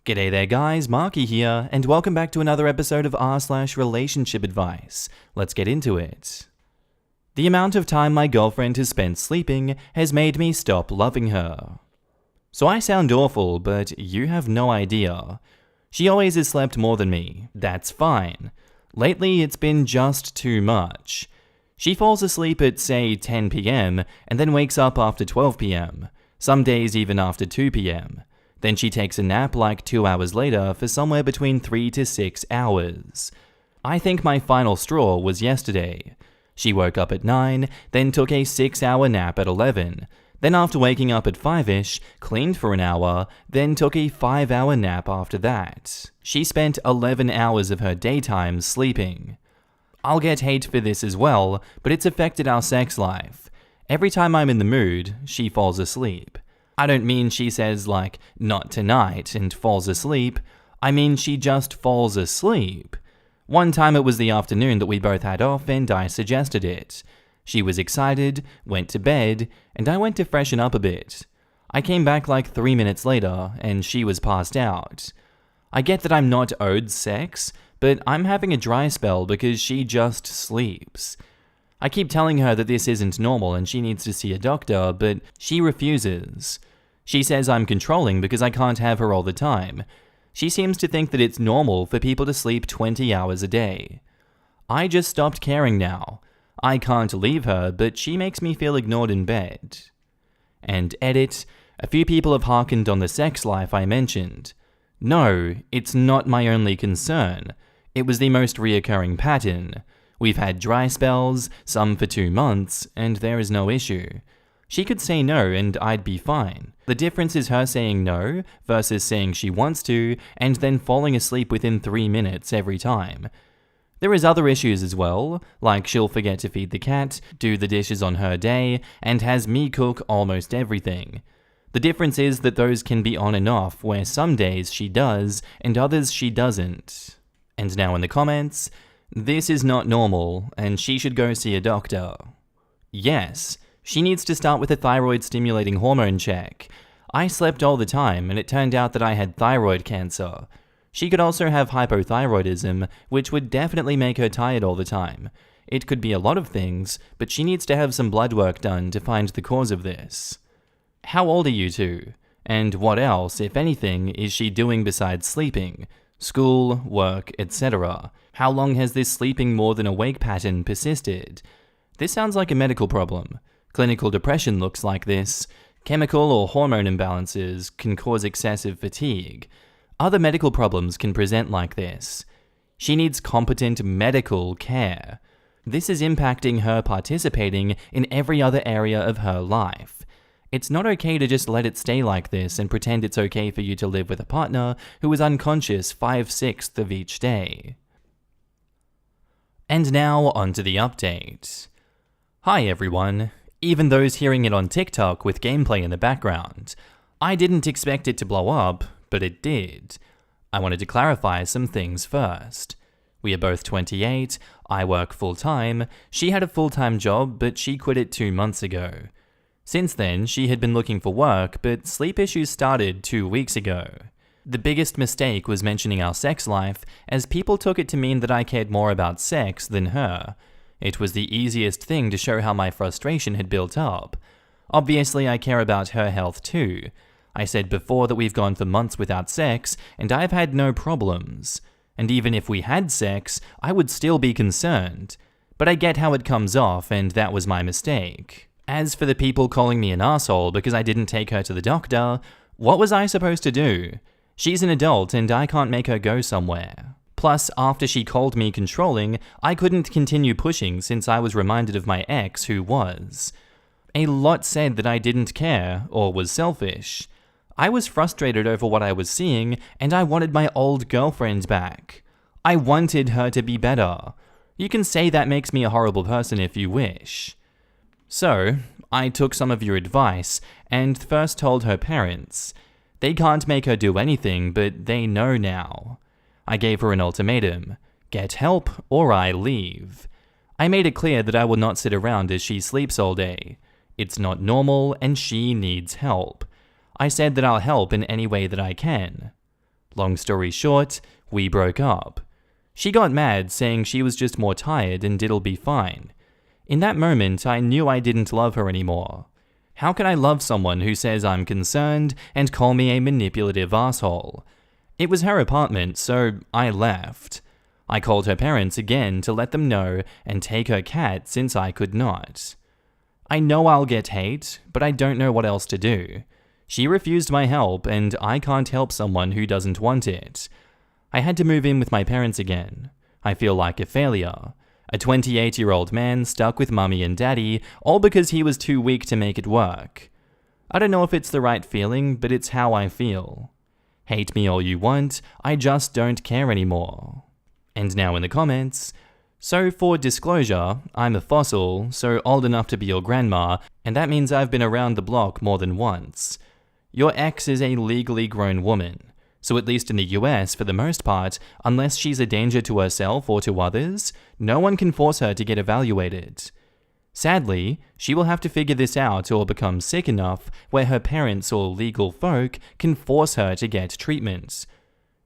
G'day there guys, Marky here, and welcome back to another episode of r/relationship advice. Let's get into it. The amount of time my girlfriend has spent sleeping has made me stop loving her. So I sound awful, but you have no idea. She always has slept more than me. That's fine. Lately it's been just too much. She falls asleep at say 10 PM and then wakes up after 12 PM, some days even after 2 PM. Then she takes a nap like 2 hours later for somewhere between 3 to 6 hours. I think my final straw was yesterday. She woke up at 9, then took a 6-hour nap at 11. Then after waking up at 5-ish, cleaned for an hour, then took a 5-hour nap after that. She spent 11 hours of her daytime sleeping. I'll get hate for this as well, but it's affected our sex life. Every time I'm in the mood, she falls asleep. I don't mean she says like, not tonight, and falls asleep. I mean she just falls asleep. One time it was the afternoon that we both had off and I suggested it. She was excited, went to bed, and I went to freshen up a bit. I came back like 3 minutes later, and she was passed out. I get that I'm not owed sex, but I'm having a dry spell because she just sleeps. I keep telling her that this isn't normal and she needs to see a doctor, but she refuses. She says I'm controlling because I can't have her all the time. She seems to think that it's normal for people to sleep 20 hours a day. I just stopped caring now. I can't leave her, but she makes me feel ignored in bed. And edit, a few people have hearkened on the sex life I mentioned. No, it's not my only concern. It was the most reoccurring pattern. We've had dry spells, some for 2 months, and there is no issue. She could say no and I'd be fine. The difference is her saying no versus saying she wants to and then falling asleep within 3 minutes every time. There is other issues as well, like she'll forget to feed the cat, do the dishes on her day, and has me cook almost everything. The difference is that those can be on and off, where some days she does and others she doesn't. And now in the comments, this is not normal, and she should go see a doctor. Yes, she needs to start with a thyroid-stimulating hormone check. I slept all the time, and it turned out that I had thyroid cancer. She could also have hypothyroidism, which would definitely make her tired all the time. It could be a lot of things, but she needs to have some blood work done to find the cause of this. How old are you two? And what else, if anything, is she doing besides sleeping? School, work, etc. How long has this sleeping more than awake pattern persisted? This sounds like a medical problem. Clinical depression looks like this. Chemical or hormone imbalances can cause excessive fatigue. Other medical problems can present like this. She needs competent medical care. This is impacting her participating in every other area of her life. It's not okay to just let it stay like this and pretend it's okay for you to live with a partner who is unconscious 5/6 of each day. And now onto the update. Hi everyone. Even those hearing it on TikTok with gameplay in the background. I didn't expect it to blow up, but it did. I wanted to clarify some things first. We are both 28, I work full-time, she had a full-time job, but she quit it 2 months ago. Since then, she had been looking for work, but sleep issues started 2 weeks ago. The biggest mistake was mentioning our sex life, as people took it to mean that I cared more about sex than her. It was the easiest thing to show how my frustration had built up. Obviously, I care about her health too. I said before that we've gone for months without sex, and I've had no problems. And even if we had sex, I would still be concerned. But I get how it comes off, and that was my mistake. As for the people calling me an asshole because I didn't take her to the doctor, what was I supposed to do? She's an adult and I can't make her go somewhere. Plus, after she called me controlling, I couldn't continue pushing since I was reminded of my ex who was. A lot said that I didn't care or was selfish. I was frustrated over what I was seeing and I wanted my old girlfriend back. I wanted her to be better. You can say that makes me a horrible person if you wish. So, I took some of your advice and first told her parents. They can't make her do anything, but they know now. I gave her an ultimatum. Get help or I leave. I made it clear that I will not sit around as she sleeps all day. It's not normal and she needs help. I said that I'll help in any way that I can. Long story short, we broke up. She got mad, saying she was just more tired and it'll be fine. In that moment, I knew I didn't love her anymore. How can I love someone who says I'm concerned and call me a manipulative asshole? It was her apartment, so I left. I called her parents again to let them know and take her cat since I could not. I know I'll get hate, but I don't know what else to do. She refused my help, and I can't help someone who doesn't want it. I had to move in with my parents again. I feel like a failure. A 28-year-old man stuck with mummy and daddy, all because he was too weak to make it work. I don't know if it's the right feeling, but it's how I feel. Hate me all you want, I just don't care anymore. And now in the comments, so for disclosure, I'm a fossil, so old enough to be your grandma, and that means I've been around the block more than once. Your ex is a legally grown woman, so at least in the US, for the most part, unless she's a danger to herself or to others, no one can force her to get evaluated. Sadly, she will have to figure this out or become sick enough where her parents or legal folk can force her to get treatment.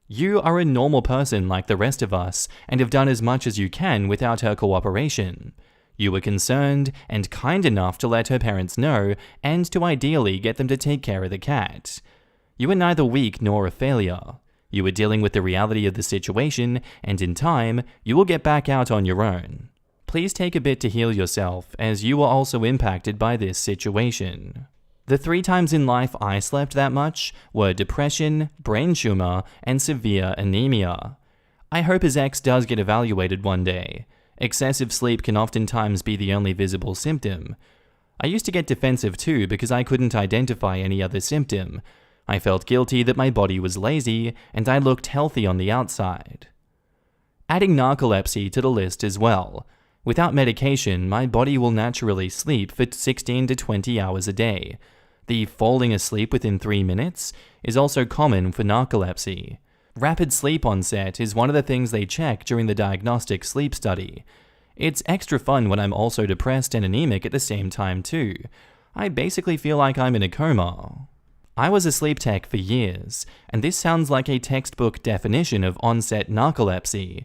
You are a normal person like the rest of us and have done as much as you can without her cooperation. You were concerned and kind enough to let her parents know and to ideally get them to take care of the cat. You were neither weak nor a failure. You were dealing with the reality of the situation, and in time, you will get back out on your own. Please take a bit to heal yourself, as you were also impacted by this situation. The 3 times in life I slept that much were depression, brain tumor, and severe anemia. I hope his ex does get evaluated one day. Excessive sleep can oftentimes be the only visible symptom. I used to get defensive too because I couldn't identify any other symptom. I felt guilty that my body was lazy and I looked healthy on the outside. Adding narcolepsy to the list as well. Without medication, my body will naturally sleep for 16 to 20 hours a day. The falling asleep within 3 minutes is also common for narcolepsy. Rapid sleep onset is one of the things they check during the diagnostic sleep study. It's extra fun when I'm also depressed and anemic at the same time too. I basically feel like I'm in a coma. I was a sleep tech for years, and this sounds like a textbook definition of onset narcolepsy.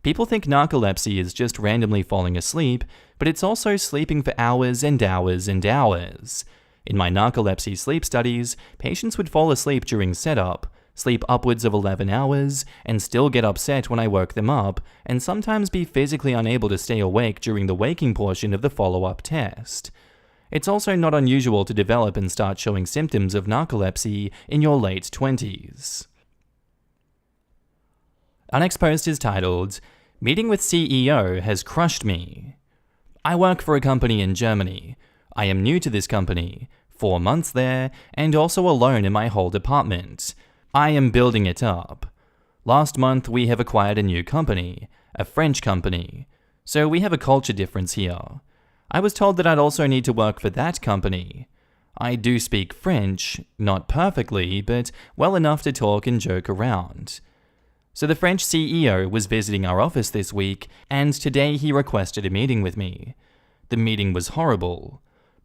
People think narcolepsy is just randomly falling asleep, but it's also sleeping for hours and hours and hours. In my narcolepsy sleep studies, patients would fall asleep during setup, sleep upwards of 11 hours, and still get upset when I woke them up, and sometimes be physically unable to stay awake during the waking portion of the follow-up test. It's also not unusual to develop and start showing symptoms of narcolepsy in your late 20s. Our next post is titled, "Meeting with CEO has crushed me." I work for a company in Germany. I am new to this company, 4 months there, and also alone in my whole department. I am building it up. Last month we have acquired a new company, a French company, so we have a culture difference here. I was told that I'd also need to work for that company. I do speak French, not perfectly, but well enough to talk and joke around. So the French CEO was visiting our office this week, and today he requested a meeting with me. The meeting was horrible.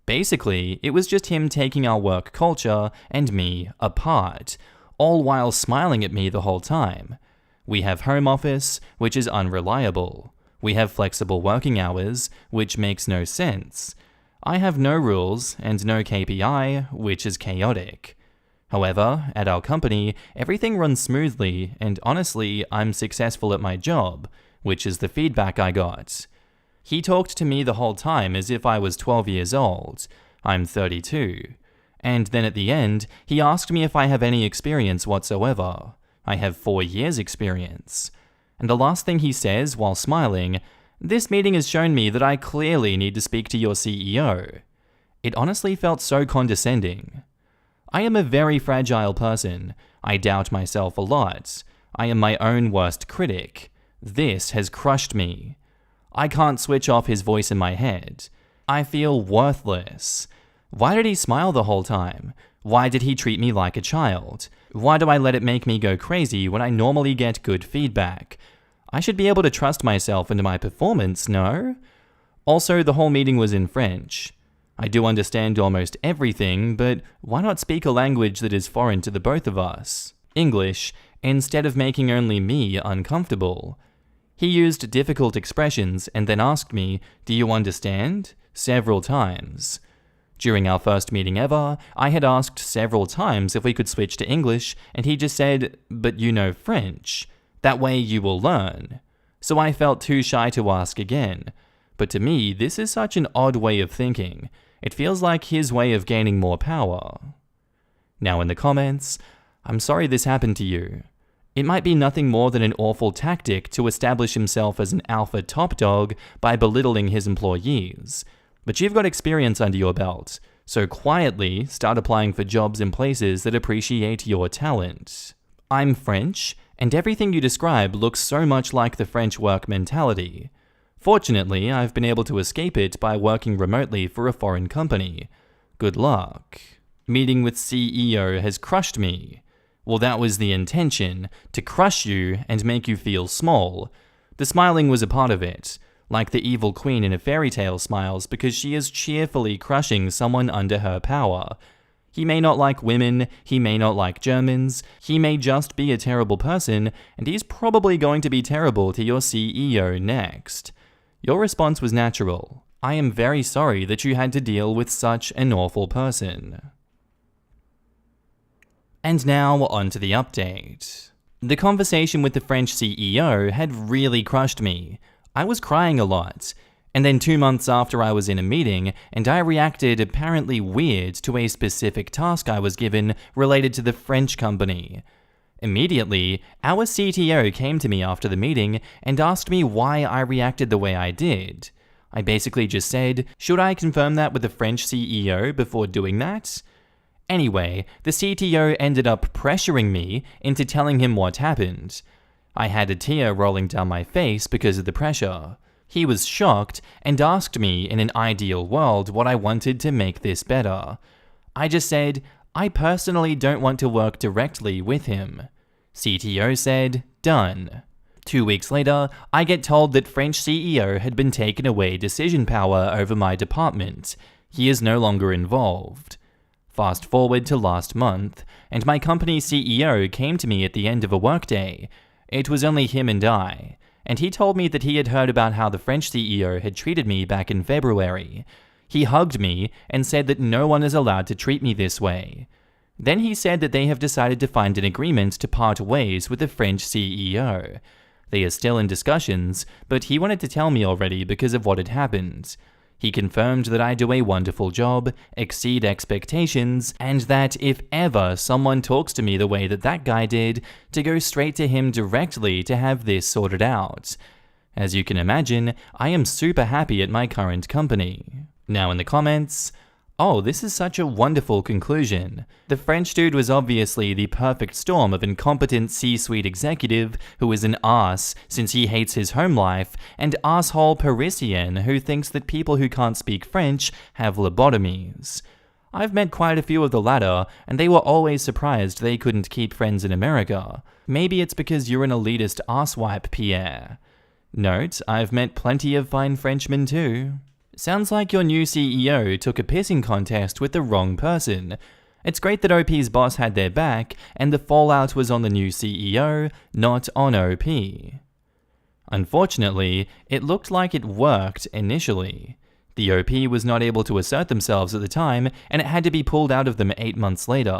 Basically, it was just him taking our work culture and me apart, all while smiling at me the whole time. We have home office, which is unreliable. We have flexible working hours, which makes no sense. I have no rules and no KPI, which is chaotic. However, at our company, everything runs smoothly, and honestly, I'm successful at my job, which is the feedback I got. He talked to me the whole time as if I was 12 years old. I'm 32. And then at the end, he asked me if I have any experience whatsoever. I have 4 years experience. And the last thing he says, while smiling, "This meeting has shown me that I clearly need to speak to your CEO." It honestly felt so condescending. I am a very fragile person. I doubt myself a lot. I am my own worst critic. This has crushed me. I can't switch off his voice in my head. I feel worthless. Why did he smile the whole time? Why did he treat me like a child? Why do I let it make me go crazy when I normally get good feedback? I should be able to trust myself and my performance, no? Also, the whole meeting was in French. I do understand almost everything, but why not speak a language that is foreign to the both of us? English, instead of making only me uncomfortable. He used difficult expressions and then asked me, "Do you understand?" several times. During our first meeting ever, I had asked several times if we could switch to English, and he just said, "But you know French. That way you will learn." So I felt too shy to ask again. But to me, this is such an odd way of thinking. It feels like his way of gaining more power. Now in the comments, I'm sorry this happened to you. It might be nothing more than an awful tactic to establish himself as an alpha top dog by belittling his employees. But you've got experience under your belt, so quietly start applying for jobs in places that appreciate your talent. I'm French, and everything you describe looks so much like the French work mentality. Fortunately, I've been able to escape it by working remotely for a foreign company. Good luck. Meeting with CEO has crushed me. Well, that was the intention, to crush you and make you feel small. The smiling was a part of it, like the evil queen in a fairy tale smiles because she is cheerfully crushing someone under her power. He may not like women, he may not like Germans, he may just be a terrible person, and he's probably going to be terrible to your CEO next. Your response was natural. I am very sorry that you had to deal with such an awful person. And now, on to the update. The conversation with the French CEO had really crushed me. I was crying a lot. And then 2 months after I was in a meeting, and I reacted apparently weird to a specific task I was given related to the French company. Immediately, our CTO came to me after the meeting and asked me why I reacted the way I did. I basically just said, should I confirm that with the French CEO before doing that? Anyway, the CTO ended up pressuring me into telling him what happened. I had a tear rolling down my face because of the pressure. He was shocked and asked me in an ideal world what I wanted to make this better. I just said, I personally don't want to work directly with him. CTO said, done. 2 weeks later, I get told that French CEO had been taken away decision power over my department. He is no longer involved. Fast forward to last month, and my company's CEO came to me at the end of a workday. It was only him and I, and he told me that he had heard about how the French CEO had treated me back in February. He hugged me and said that no one is allowed to treat me this way. Then he said that they have decided to find an agreement to part ways with the French CEO. They are still in discussions, but he wanted to tell me already because of what had happened. He confirmed that I do a wonderful job, exceed expectations, and that if ever someone talks to me the way that that guy did, to go straight to him directly to have this sorted out. As you can imagine, I am super happy at my current company. Now in the comments, oh, this is such a wonderful conclusion. The French dude was obviously the perfect storm of incompetent C-suite executive who is an ass since he hates his home life, and asshole Parisian who thinks that people who can't speak French have lobotomies. I've met quite a few of the latter, and they were always surprised they couldn't keep friends in America. Maybe it's because you're an elitist asswipe, Pierre. Note, I've met plenty of fine Frenchmen too. Sounds like your new CEO took a pissing contest with the wrong person. It's great that OP's boss had their back, and the fallout was on the new CEO, not on OP. Unfortunately, it looked like it worked initially. The OP was not able to assert themselves at the time, and it had to be pulled out of them 8 months later.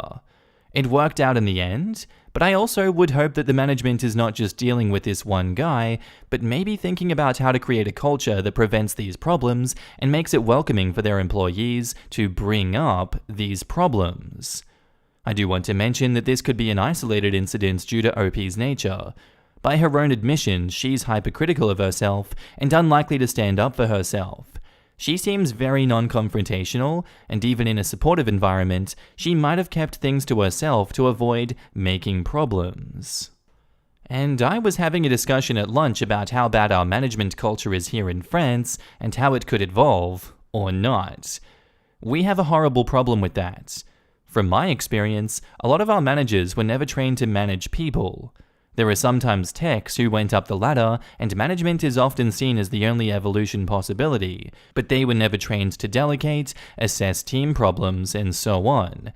It worked out in the end, but I also would hope that the management is not just dealing with this one guy, but maybe thinking about how to create a culture that prevents these problems and makes it welcoming for their employees to bring up these problems. I do want to mention that this could be an isolated incident due to OP's nature. By her own admission, she's hypercritical of herself and unlikely to stand up for herself. She seems very non-confrontational, and even in a supportive environment, she might have kept things to herself to avoid making problems. And I was having a discussion at lunch about how bad our management culture is here in France, and how it could evolve, or not. We have a horrible problem with that. From my experience, a lot of our managers were never trained to manage people. There are sometimes techs who went up the ladder, and management is often seen as the only evolution possibility, but they were never trained to delegate, assess team problems, and so on.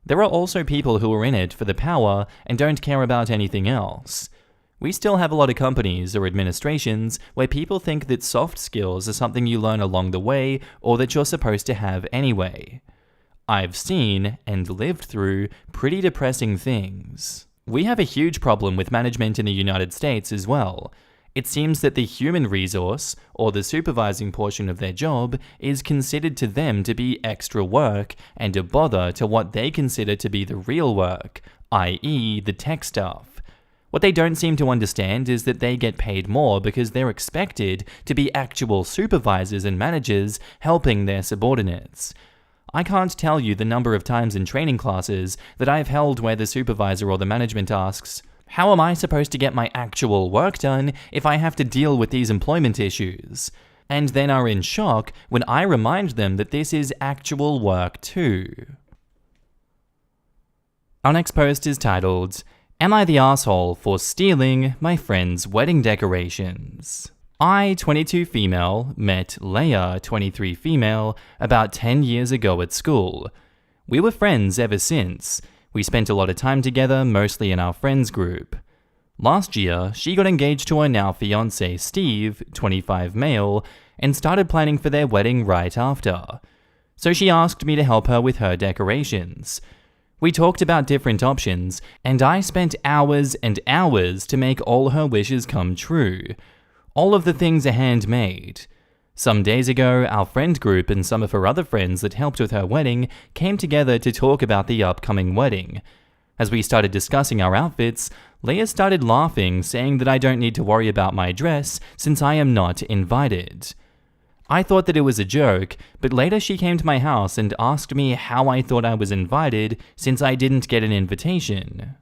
There are also people who are in it for the power and don't care about anything else. We still have a lot of companies or administrations where people think that soft skills are something you learn along the way or that you're supposed to have anyway. I've seen and lived through pretty depressing things. We have a huge problem with management in the United States as well. It seems that the human resource, or the supervising portion of their job, is considered to them to be extra work and a bother to what they consider to be the real work, i.e. the tech stuff. What they don't seem to understand is that they get paid more because they're expected to be actual supervisors and managers helping their subordinates. I can't tell you the number of times in training classes that I've held where the supervisor or the management asks, "How am I supposed to get my actual work done if I have to deal with these employment issues?" And then are in shock when I remind them that this is actual work too. Our next post is titled, "Am I the asshole for stealing my friend's wedding decorations?" I, 22 female, met Leia, 23 female, about 10 years ago at school. We were friends ever since. We spent a lot of time together, mostly in our friends group. Last year, she got engaged to her now fiancé Steve, 25 male, and started planning for their wedding right after. So she asked me to help her with her decorations. We talked about different options, and I spent hours and hours to make all her wishes come true. All of the things are handmade. Some days ago, our friend group and some of her other friends that helped with her wedding came together to talk about the upcoming wedding. As we started discussing our outfits, Leia started laughing, saying that I don't need to worry about my dress since I am not invited. I thought that it was a joke, but later she came to my house and asked me how I thought I was invited since I didn't get an invitation.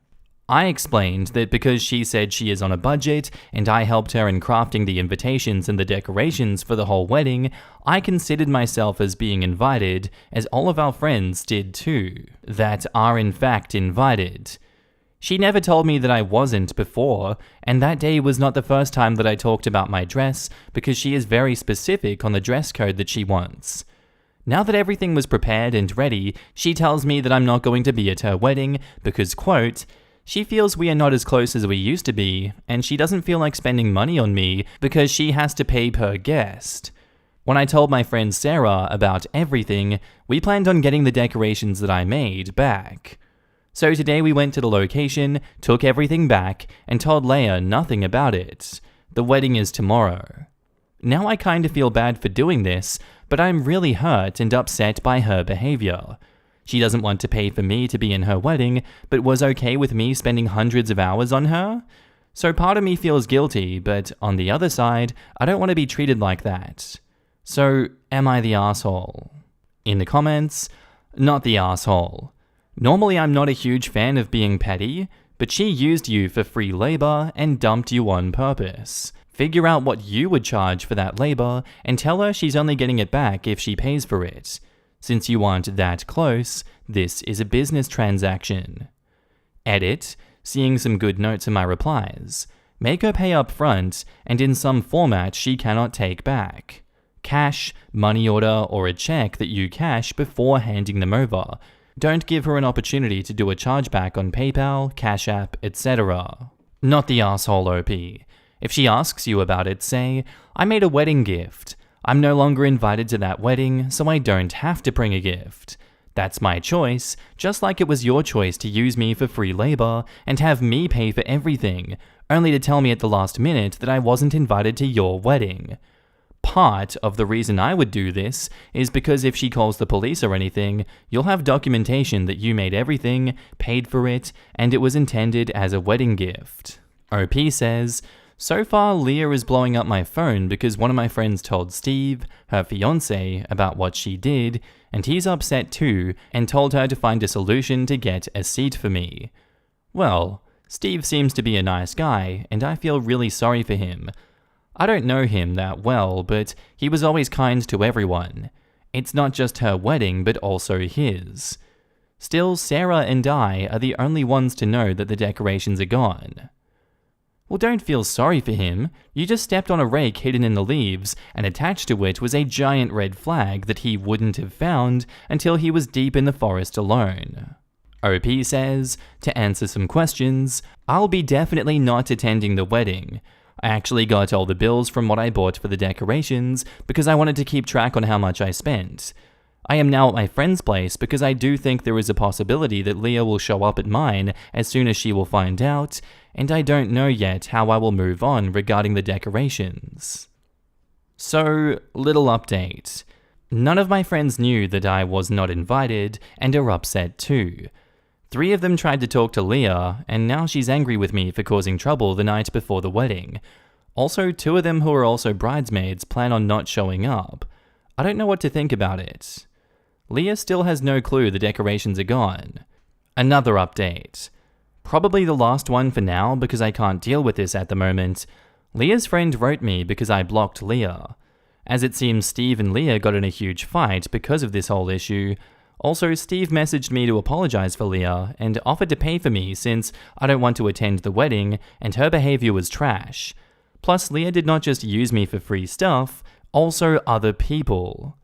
I explained that because she said she is on a budget and I helped her in crafting the invitations and the decorations for the whole wedding, I considered myself as being invited, as all of our friends did too, that are in fact invited. She never told me that I wasn't before, and that day was not the first time that I talked about my dress because she is very specific on the dress code that she wants. Now that everything was prepared and ready, she tells me that I'm not going to be at her wedding because, quote, "She feels we are not as close as we used to be, and she doesn't feel like spending money on me because she has to pay per guest." When I told my friend Sarah about everything, we planned on getting the decorations that I made back. So today we went to the location, took everything back, and told Leia nothing about it. The wedding is tomorrow. Now I kinda feel bad for doing this, but I'm really hurt and upset by her behavior. She doesn't want to pay for me to be in her wedding, but was okay with me spending hundreds of hours on her? So part of me feels guilty, but on the other side, I don't want to be treated like that. So, am I the asshole? In the comments, not the asshole. Normally I'm not a huge fan of being petty, but she used you for free labor and dumped you on purpose. Figure out what you would charge for that labor and tell her she's only getting it back if she pays for it. Since you aren't that close, this is a business transaction. Edit, seeing some good notes in my replies. Make her pay up front, and in some format she cannot take back. Cash, money order, or a check that you cash before handing them over. Don't give her an opportunity to do a chargeback on PayPal, Cash App, etc. Not the asshole OP. If she asks you about it, say, "I made a wedding gift. I'm no longer invited to that wedding, so I don't have to bring a gift. That's my choice, just like it was your choice to use me for free labor and have me pay for everything, only to tell me at the last minute that I wasn't invited to your wedding." Part of the reason I would do this is because if she calls the police or anything, you'll have documentation that you made everything, paid for it, and it was intended as a wedding gift. OP says, "So far, Leah is blowing up my phone because one of my friends told Steve, her fiancé, about what she did, and he's upset too, and told her to find a solution to get a seat for me. Well, Steve seems to be a nice guy, and I feel really sorry for him. I don't know him that well, but he was always kind to everyone. It's not just her wedding, but also his. Still, Sarah and I are the only ones to know that the decorations are gone." Well, don't feel sorry for him. You just stepped on a rake hidden in the leaves, and attached to it was a giant red flag that he wouldn't have found until he was deep in the forest alone. OP says, to answer some questions, I'll be definitely not attending the wedding. I actually got all the bills from what I bought for the decorations because I wanted to keep track on how much I spent. I am now at my friend's place because I do think there is a possibility that Leah will show up at mine as soon as she will find out, and I don't know yet how I will move on regarding the decorations. So, little update. None of my friends knew that I was not invited and are upset too. 3 of them tried to talk to Leah, and now she's angry with me for causing trouble the night before the wedding. Also, 2 of them who are also bridesmaids plan on not showing up. I don't know what to think about it. Leah still has no clue the decorations are gone. Another update. Probably the last one for now because I can't deal with this at the moment. Leah's friend wrote me because I blocked Leah. As it seems Steve and Leah got in a huge fight because of this whole issue. Also, Steve messaged me to apologize for Leah and offered to pay for me since I don't want to attend the wedding and her behavior was trash. Plus, Leah did not just use me for free stuff, also other people.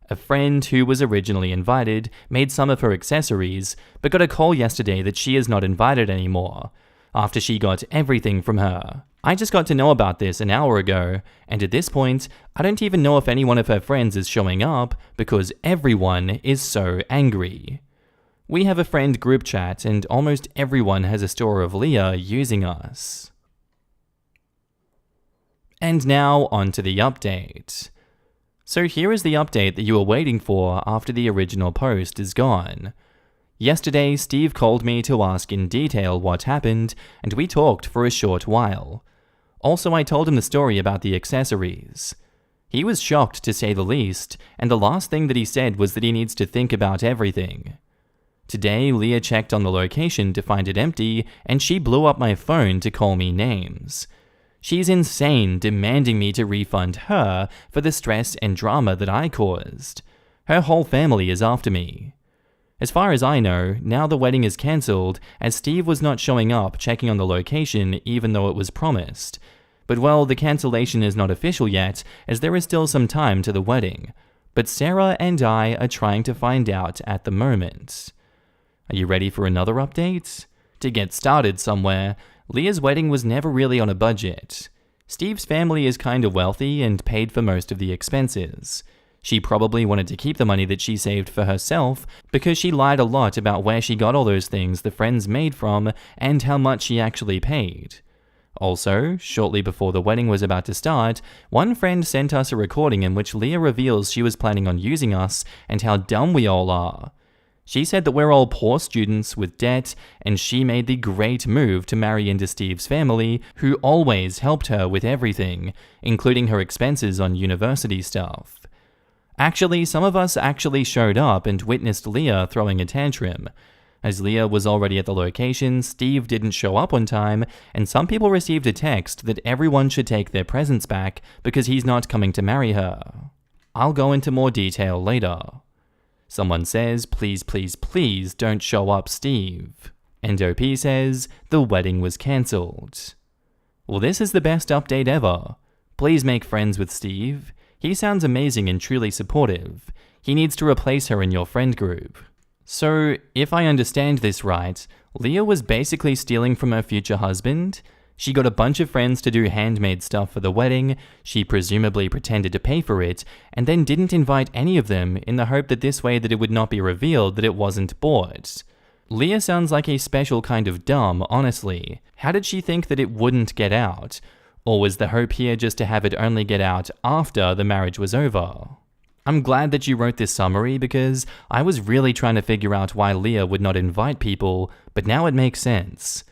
A friend who was originally invited made some of her accessories, but got a call yesterday that she is not invited anymore, after she got everything from her. I just got to know about this an hour ago, and at this point, I don't even know if any one of her friends is showing up because everyone is so angry. We have a friend group chat, and almost everyone has a story of Leah using us. And now, on to the update. So here is the update that you were waiting for after the original post is gone. Yesterday, Steve called me to ask in detail what happened, and we talked for a short while. Also, I told him the story about the accessories. He was shocked to say the least, and the last thing that he said was that he needs to think about everything. Today, Leah checked on the location to find it empty, and she blew up my phone to call me names. She's insane, demanding me to refund her for the stress and drama that I caused. Her whole family is after me. As far as I know, now the wedding is cancelled as Steve was not showing up checking on the location even though it was promised. But well, the cancellation is not official yet as there is still some time to the wedding. But Sarah and I are trying to find out at the moment. Are you ready for another update? To get started somewhere, Leah's wedding was never really on a budget. Steve's family is kind of wealthy and paid for most of the expenses. She probably wanted to keep the money that she saved for herself because she lied a lot about where she got all those things the friends made from and how much she actually paid. Also, shortly before the wedding was about to start, one friend sent us a recording in which Leah reveals she was planning on using us and how dumb we all are. She said that we're all poor students with debt, and she made the great move to marry into Steve's family, who always helped her with everything, including her expenses on university stuff. Actually, some of us actually showed up and witnessed Leah throwing a tantrum. As Leah was already at the location, Steve didn't show up on time, and some people received a text that everyone should take their presents back because he's not coming to marry her. I'll go into more detail later. Someone says, please, please, please don't show up, Steve. And OP says, the wedding was cancelled. Well, this is the best update ever. Please make friends with Steve. He sounds amazing and truly supportive. He needs to replace her in your friend group. So, if I understand this right, Leah was basically stealing from her future husband? She got a bunch of friends to do handmade stuff for the wedding, she presumably pretended to pay for it, and then didn't invite any of them in the hope that this way that it would not be revealed that it wasn't bought. Leah sounds like a special kind of dumb, honestly. How did she think that it wouldn't get out? Or was the hope here just to have it only get out after the marriage was over? I'm glad that you wrote this summary because I was really trying to figure out why Leah would not invite people, but now it makes sense.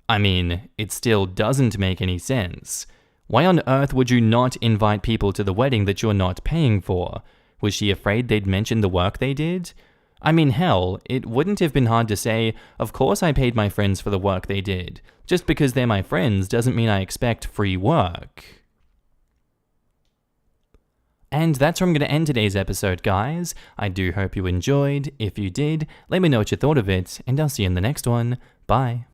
I mean, it still doesn't make any sense. Why on earth would you not invite people to the wedding that you're not paying for? Was she afraid they'd mention the work they did? I mean, hell, it wouldn't have been hard to say, of course I paid my friends for the work they did. Just because they're my friends doesn't mean I expect free work. And that's where I'm going to end today's episode, guys. I do hope you enjoyed. If you did, let me know what you thought of it, and I'll see you in the next one. Bye.